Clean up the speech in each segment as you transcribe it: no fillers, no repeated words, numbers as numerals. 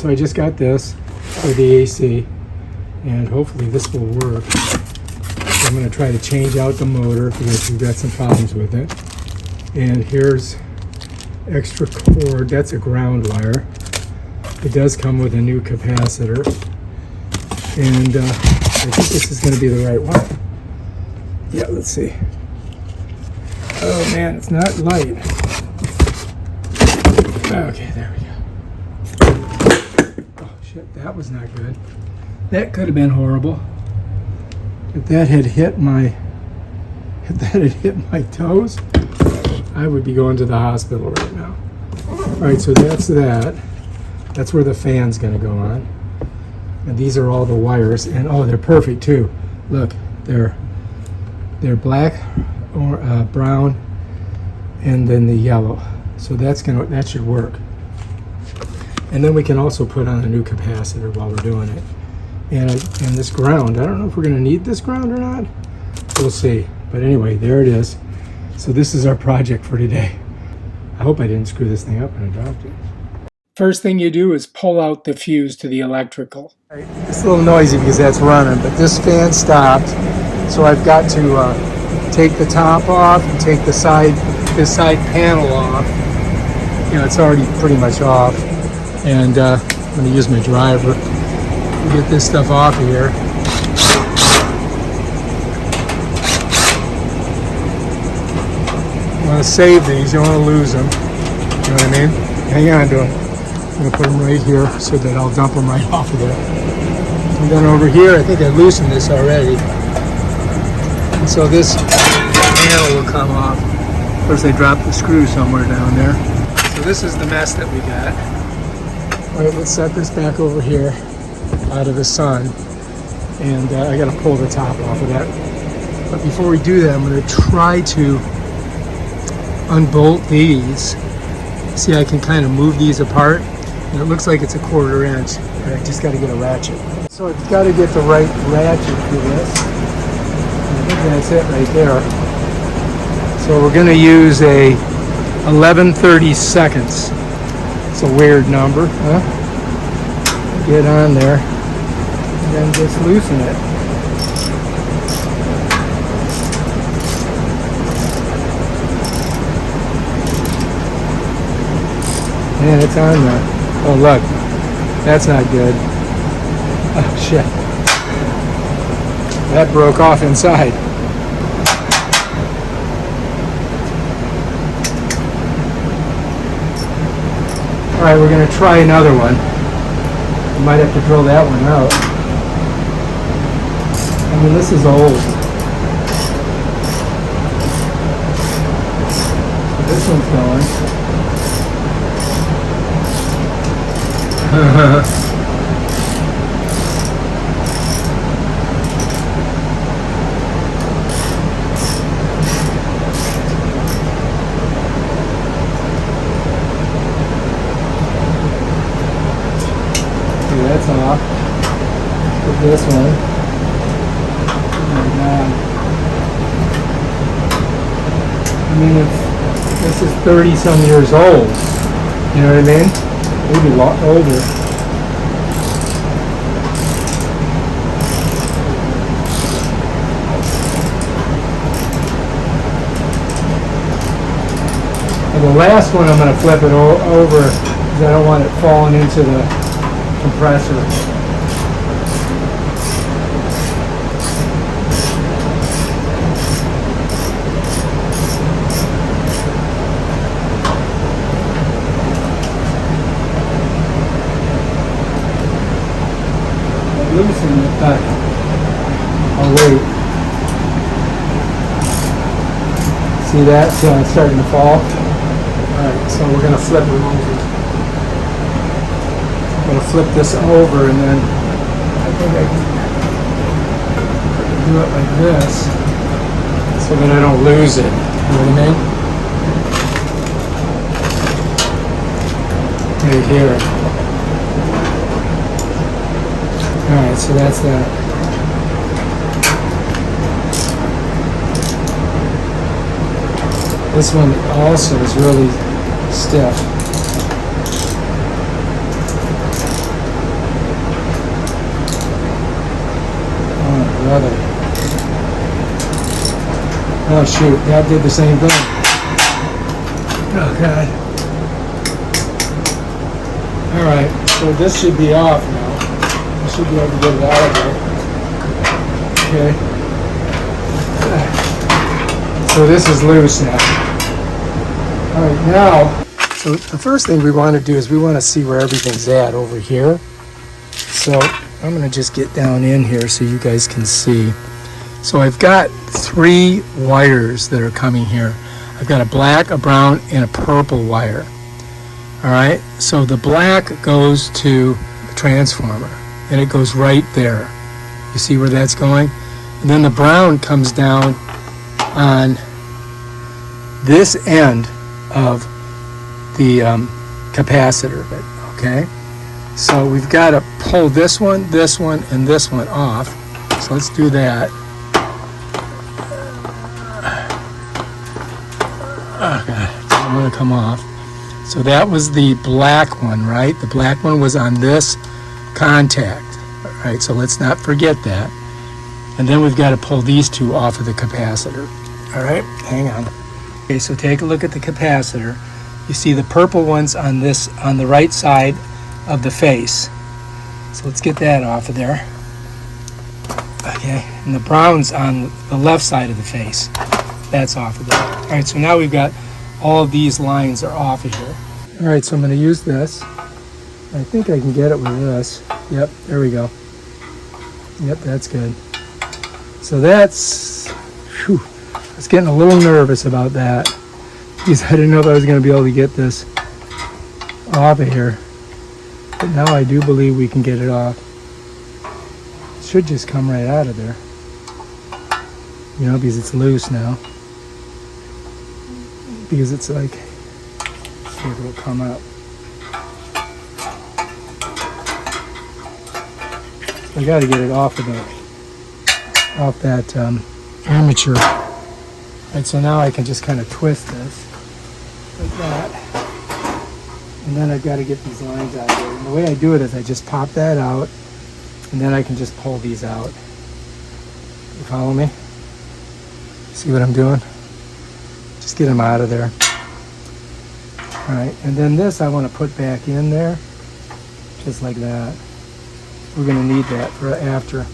So I just got this for the AC, and hopefully this will work. So I'm going to try to change out the motor because we've got some problems with it. And here's extra cord. That's a ground wire. It does come with a new capacitor, and I think this is going to be the right one. Yeah, let's see. Oh man, it's not light. Okay, there we go. Oh shit, that was not good. That could have been horrible. If that had hit my toes, I would be going to the hospital right now. All right, so that's that. That's where the fan's going to go on. And these are all the wires, and oh, they're perfect too. Look, they're black or brown, and then the yellow. So that should work. And then we can also put on a new capacitor while we're doing it. And this ground, I don't know if we're going to need this ground or not. We'll see. But anyway, there it is. So this is our project for today. I hope I didn't screw this thing up and I dropped it. First thing you do is pull out the fuse to the electrical. Right, it's a little noisy because that's running, but this fan stopped. So I've got to take the top off and take this side panel off. You know, it's already pretty much off. And I'm going to use my driver to get this stuff off of here. You want to save these, you don't want to lose them. You know what I mean? Hang on to them. I'm going to put them right here so that I'll dump them right off of there. And then over here, I think I loosened this already. And so this panel will come off. Of course, they dropped the screw somewhere down there. So this is the mess that we got. All right, let's set this back over here out of the sun. And I got to pull the top off of that. But before we do that, I'm going to try to unbolt these. See, I can kind of move these apart. And it looks like it's a 1/4 inch. But I just got to get a ratchet. So I've got to get the right ratchet for this. And I think that's it right there. So we're going to use a 11/32. It's a weird number, huh? Get on there and then just loosen it. Man, it's on there. Oh look, that's not good. Oh shit. That broke off inside. All right, we're going to try another one. We might have to drill that one out. I mean, this is old. So this one's going. That's off. Put this one. Oh my God. I mean, this is 30 some years old. You know what I mean? Maybe a lot older. And the last one I'm going to flip it over because I don't want it falling into the compressor. Loosen it back. I'll wait. See that? See how it's starting to fall? Alright, so we're going to flip it over. I'm going to flip this over and then I think I can do it like this so that I don't lose it. You know what I mean? Right here. Alright, so that's that. This one also is really stiff. Oh shoot, that did the same thing. Oh god. Alright, so this should be off now. I should be able to get it out of there. Okay. So this is loose now. Alright, now, so the first thing we want to do is we want to see where everything's at over here. So I'm going to just get down in here so you guys can see. So I've got 3 wires that are coming here. I've got a black, a brown, and a purple wire. All right, so the black goes to the transformer, and it goes right there. You see where that's going? And then the brown comes down on this end of the capacitor, okay? So we've got to pull this one, and this one off. So let's do that. Oh God, I want to come off. So that was the black one, right? The black one was on this contact, right? So let's not forget that. And then we've got to pull these 2 off of the capacitor. All right, hang on. Okay, so take a look at the capacitor. You see the purple one's on the right side of the face. So let's get that off of there. Okay, and the brown's on the left side of the face. That's off of there. All right, so now we've got all of these lines are off of here. All right, so I'm going to use this. I think I can get it with this. Yep, there we go. Yep, that's good. So that's, whew, I was getting a little nervous about that because I didn't know if I was going to be able to get this off of here. But now I do believe we can get it off. It should just come right out of there. You know, because it's loose now. Because it's like, see if it'll come up. So I got to get it off of that armature. Right, so now I can just kind of twist this like that, and then I've got to get these lines out here. And the way I do it is I just pop that out, and then I can just pull these out. You follow me? See what I'm doing? Just get them out of there. All right, and then this I want to put back in there, just like that. We're going to need that for after.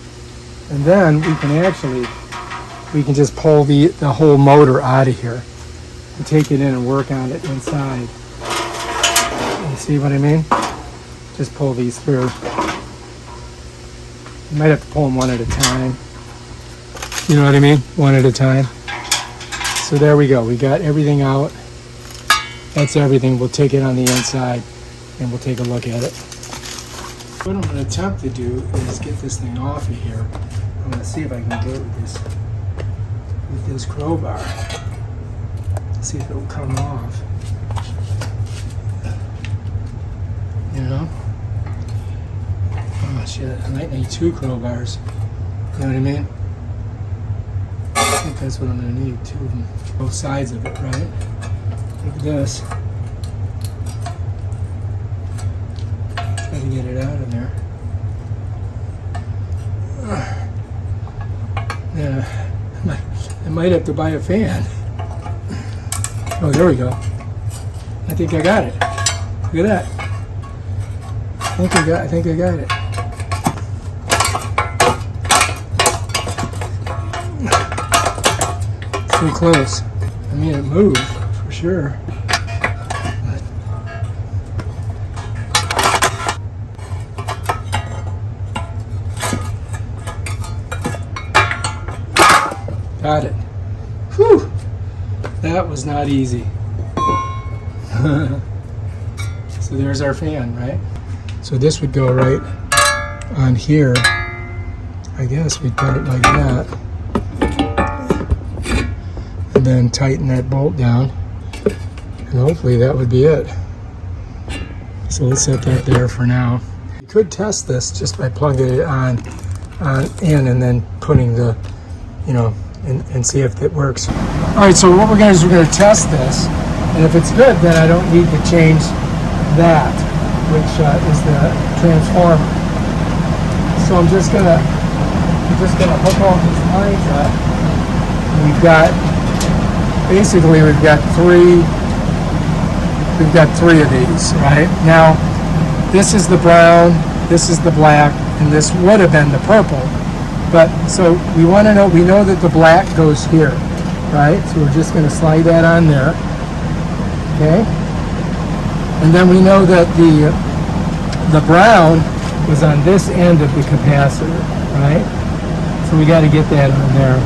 And then we can just pull the whole motor out of here and take it in and work on it inside. You see what I mean? Just pull these through. You might have to pull them one at a time. You know what I mean? One at a time. So there we go. We got everything out. That's everything. We'll take it on the inside and we'll take a look at it. What I'm going to attempt to do is get this thing off of here. I'm going to see if I can do it with this crowbar. See if it'll come off. You know? Oh shit, I might need 2 crowbars. You know what I mean? I think that's what I'm going to need, 2 of them. Both sides of it, right? Look at this. Try to get it out of there. Yeah, I might have to buy a fan. Oh, there we go. I think I got it. Look at that. I think I got it. So close. I mean, it moved for sure. Got it. Whew. That was not easy. So there's our fan, right? So this would go right on here. I guess we'd put it like that. And then tighten that bolt down. And hopefully that would be it. So let's set that there for now. You could test this just by plugging it on in and then putting the, you know, and see if it works. All right, so what we're going to do is we're going to test this, and if it's good, then I don't need to change that, which is the transformer. So I'm just going to hook all these lines up. And we've got basically we've got three of these, right? Now, this is the brown, this is the black, and this would have been the purple. But, so we want to know, we know that the black goes here, right? So we're just going to slide that on there, okay? And then we know that the brown was on this end of the capacitor, right? So we got to get that on there.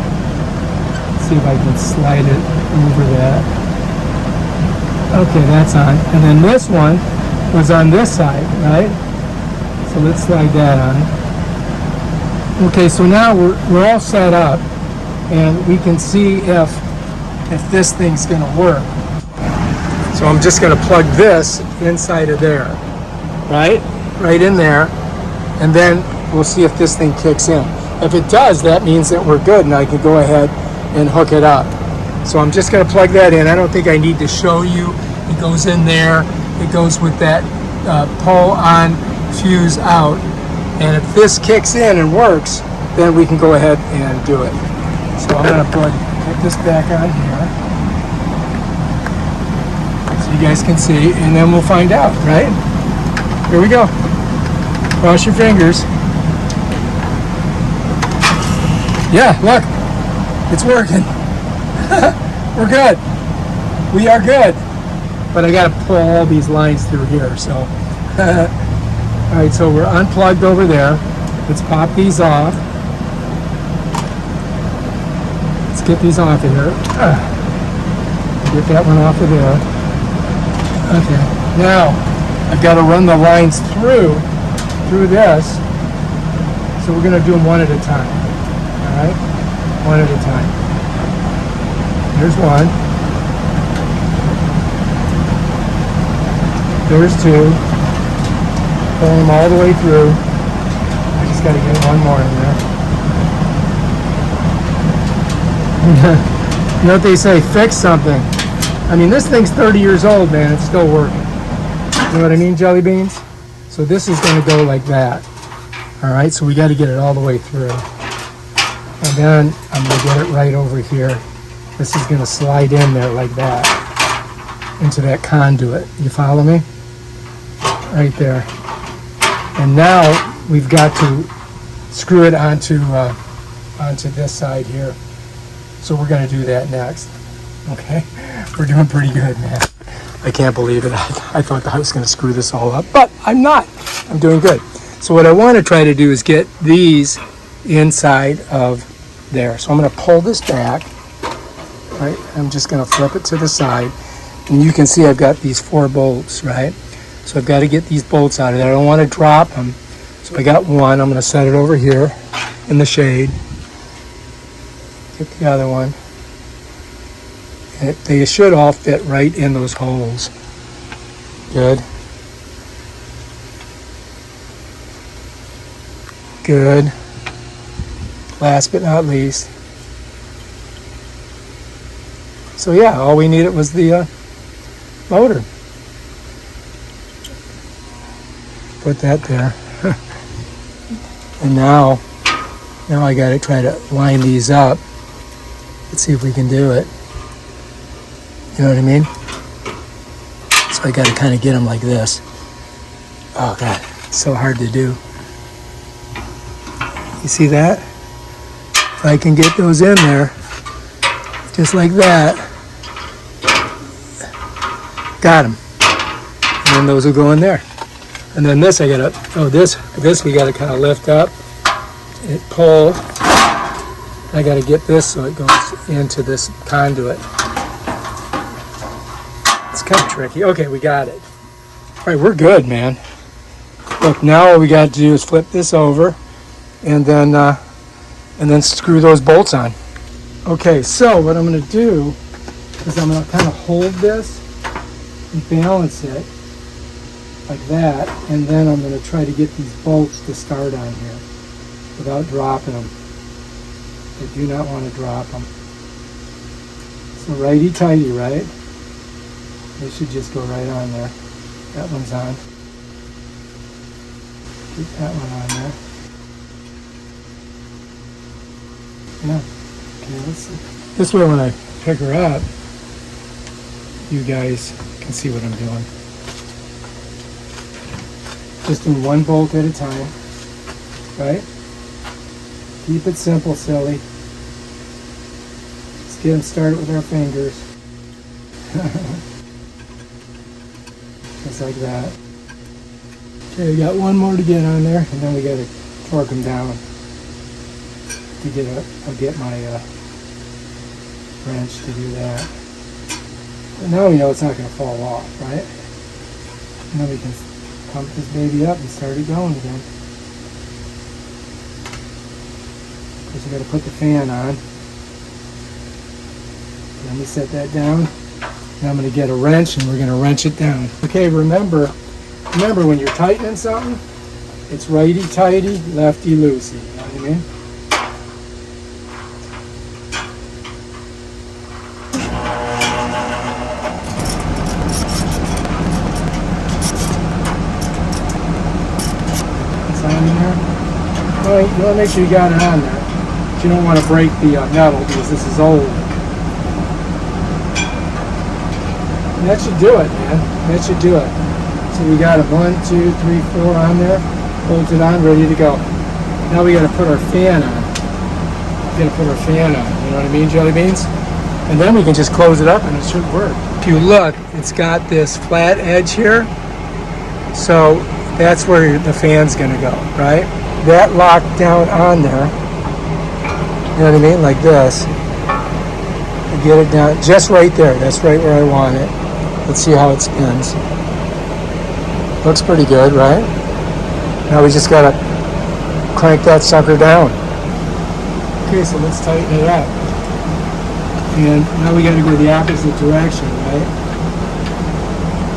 Let's see if I can slide it over that. Okay, that's on. And then this one was on this side, right? So let's slide that on. Okay, so now we're all set up, and we can see if this thing's going to work. So I'm just going to plug this inside of there, right? Right in there, and then we'll see if this thing kicks in. If it does, that means that we're good, and I can go ahead and hook it up. So I'm just going to plug that in. I don't think I need to show you. It goes in there. It goes with that pull on, fuse out. And if this kicks in and works, then we can go ahead and do it. So I'm going to put this back on here so you guys can see, and then we'll find out, right? Here we go. Cross your fingers. Yeah, look, it's working. We're good. We are good. But I got to pull all these lines through here, so. All right, so we're unplugged over there. Let's pop these off. Let's get these off of here. Get that one off of there. Okay, now I've got to run the lines through this. So we're going to do them one at a time. All right, one at a time. Here's one. There's two. Pull them all the way through. I just got to get one more in there. You know what they say, fix something. I mean, this thing's 30 years old, man. It's still working. You know what I mean, jelly beans? So this is going to go like that. All right, so we got to get it all the way through. And then I'm going to get it right over here. This is going to slide in there like that into that conduit. You follow me? Right there. And now we've got to screw it onto this side here. So we're going to do that next. Okay? We're doing pretty good, man. I can't believe it. I thought I was going to screw this all up, but I'm not. I'm doing good. So what I want to try to do is get these inside of there. So I'm going to pull this back. Right? I'm just going to flip it to the side. And you can see I've got these 4 bolts, right? So I've got to get these bolts out of there. I don't want to drop them. So I got one. I'm going to set it over here in the shade. Get the other one. And they should all fit right in those holes. Good. Good. Last but not least. So yeah, all we needed was the motor. Put that there. And now I got to try to line these up. Let's see if we can do it. You know what I mean? So I got to kind of get them like this. Oh God, it's so hard to do. You see that? If I can get those in there, just like that. Got them. And then those will go in there. And then this I gotta, this we gotta kind of lift up and pull. I gotta get this so it goes into this conduit. It's kind of tricky. Okay, we got it. All right, we're good, man. Look, now all we got to do is flip this over and then screw those bolts on. Okay, so what I'm gonna do is I'm gonna kind of hold this and balance it like that, and then I'm going to try to get these bolts to start on here without dropping them. I do not want to drop them. So righty-tighty, right? They should just go right on there. That one's on. Get that one on there. Yeah. Okay, let's see. This way when I pick her up, you guys can see what I'm doing. Just do one bolt at a time, right? Keep it simple, silly. Let's get them started with our fingers. Just like that. Okay, we got one more to get on there, and then we got to torque them down to get I'll get my wrench to do that. And now we know it's not going to fall off, right? And then we can pump this baby up and start it going again. Of course, we got to put the fan on. Let me set that down. Now I'm going to get a wrench and we're going to wrench it down. Okay, remember when you're tightening something, it's righty-tighty, lefty-loosey. You know what I mean? It's on there. Well, you want to make sure you got it on there. But you don't want to break the metal because this is old. And that should do it, man. That should do it. So we got it 1, 2, 3, 4 on there, bolted on, ready to go. Now we got to put our fan on. We got to put our fan on. You know what I mean, jelly beans? And then we can just close it up, and it should work. If you look, it's got this flat edge here, so that's where the fan's going to go, right? That locked down on there. You know what I mean, like this. And get it down, just right there. That's right where I want it. Let's see how it spins. Looks pretty good, right? Now we just gotta crank that sucker down. Okay, so let's tighten it up. And now we gotta go the opposite direction, right?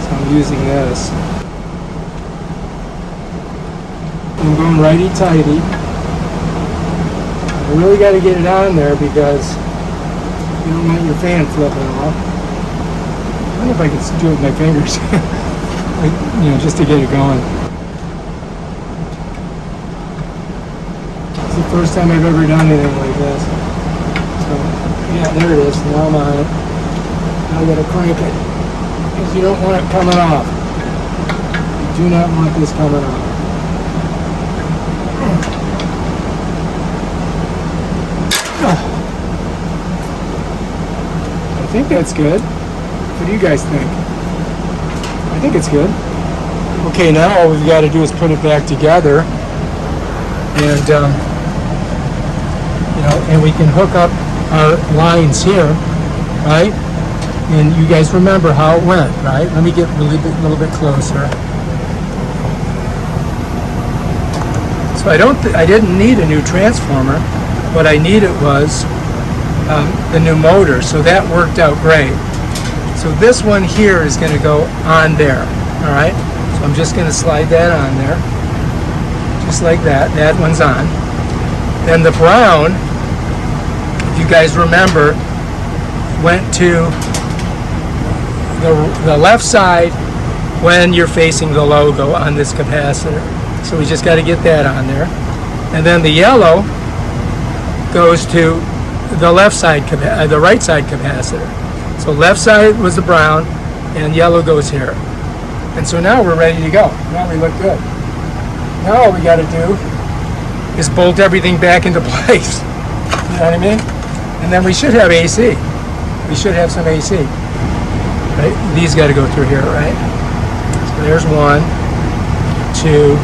So I'm using this. I'm going righty-tighty. I really gotta get it on there because you don't want your fan flipping off. I wonder if I could do it with my fingers. Like, you know, just to get it going. It's the first time I've ever done anything like this. So, yeah, there it is. Now I'm on it. Now I gotta crank it. Because you don't want it coming off. You do not want this coming off. I think that's good. What do you guys think? I think it's good. Okay, now all we've got to do is put it back together, and you know, and we can hook up our lines here, right? And you guys remember how it went, right? Let me get a little bit closer. So I didn't need a new transformer. What I needed was the new motor, so that worked out great. So this one here is going to go on there, all right? So I'm just going to slide that on there, just like that. That one's on. Then the brown, if you guys remember, went to the left side when you're facing the logo on this capacitor. So we just got to get that on there. And then the yellow goes to the left side, the right side capacitor. So left side was the brown, and yellow goes here. And so now we're ready to go. Now we look good. Now all we got to do is bolt everything back into place. You know what I mean? And then we should have AC. We should have some AC. Right? These got to go through here, right? So there's 1, 2,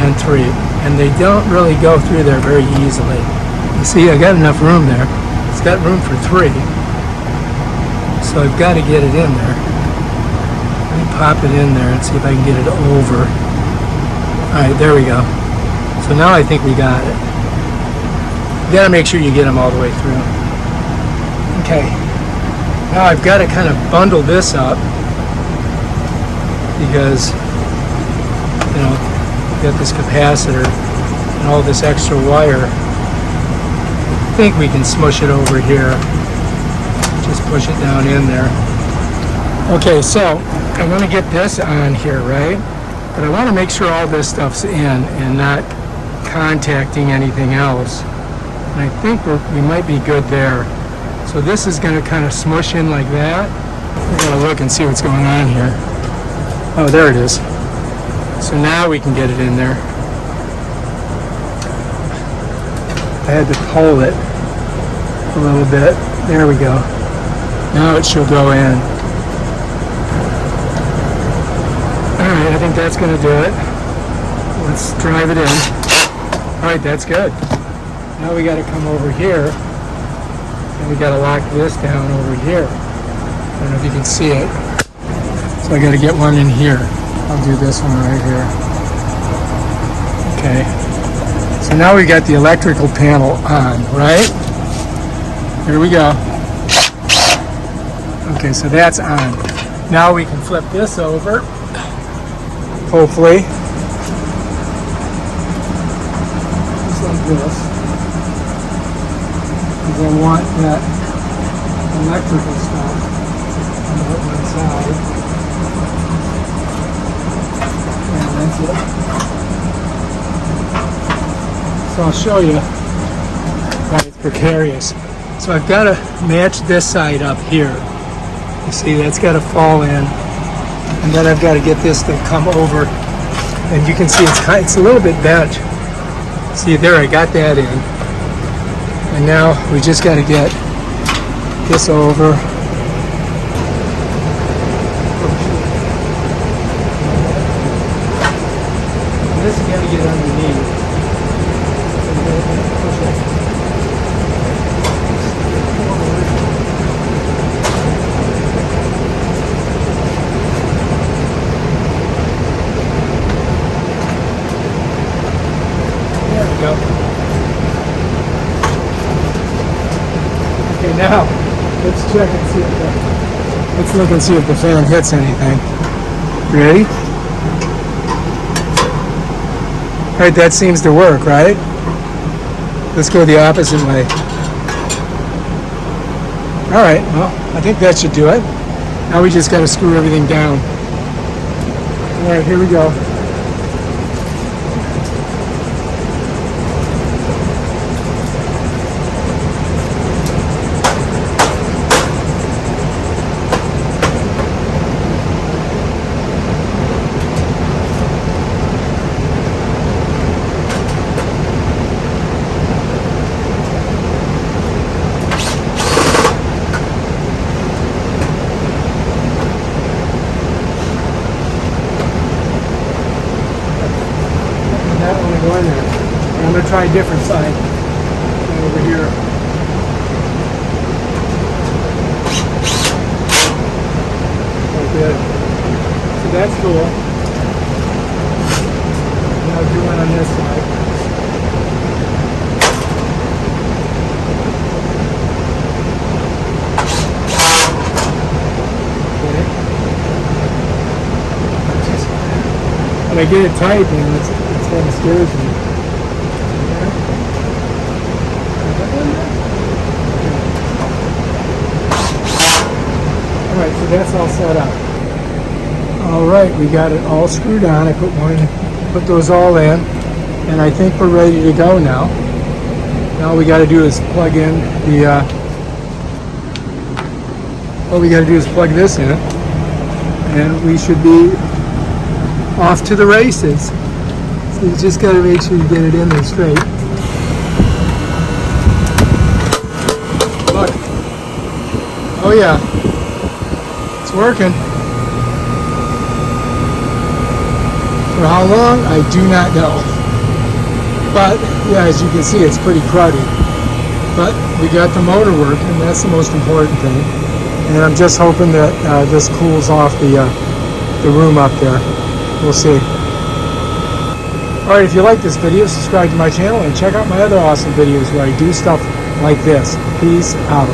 and 3. And they don't really go through there very easily. You see, I got enough room there. It's got room for 3. So I've got to get it in there. Let me pop it in there and see if I can get it over. Alright, there we go. So now I think we got it. You got to make sure you get them all the way through. Okay. Now I've got to kind of bundle this up because, you know, got this capacitor and all this extra wire. I think we can smush it over here. Just push it down in there. Okay, so I want to get this on here, right? But I want to make sure all this stuff's in and not contacting anything else. And I think we might be good there. So this is going to kind of smush in like that. I gotta look and see what's going on here. Oh, there it is. So now we can get it in there. I had to pull it a little bit. There we go. Now it should go in. Alright, I think that's going to do it. Let's drive it in. Alright, that's good. Now we got to come over here and we got to lock this down over here. I don't know if you can see it. So I got to get one in here. I'll do this one right here. Okay. So now we got the electrical panel on, right? Here we go. Okay, so that's on. Now we can flip this over, hopefully. Just like this. Because I want that electrical stuff on the one side. And that's it. So I'll show you why it's precarious. So I've got to match this side up here. You see, that's got to fall in. And then I've got to get this to come over. And you can see it's a little bit bent. See, there, I got that in. And now we just got to get this over. This has got to get underneath. Okay, now let's check and see let's look and see if the fan hits anything. Ready? Alright, that seems to work, right? Let's go the opposite way. Alright, well, I think that should do it. Now we just got to screw everything down. Alright, here we go. Go in there. And I'm going to try a different side over here. Oh, good. So that's cool. Now do one on this side. Okay. When I get it tight, then it's kind of scares me. Alright, so that's all set up. Alright, we got it all screwed on. I put those all in, and I think we're ready to go now. Now all we got to do is plug in the all we got to do is plug this in, and we should be off to the races. So you just got to make sure you get it in there straight. Look. Oh yeah. It's working. For how long, I do not know. But, yeah, as you can see, it's pretty cruddy. But we got the motor working, that's the most important thing. And I'm just hoping that this cools off the room up there. We'll see. Alright, if you like this video, subscribe to my channel and check out my other awesome videos where I do stuff like this. Peace out.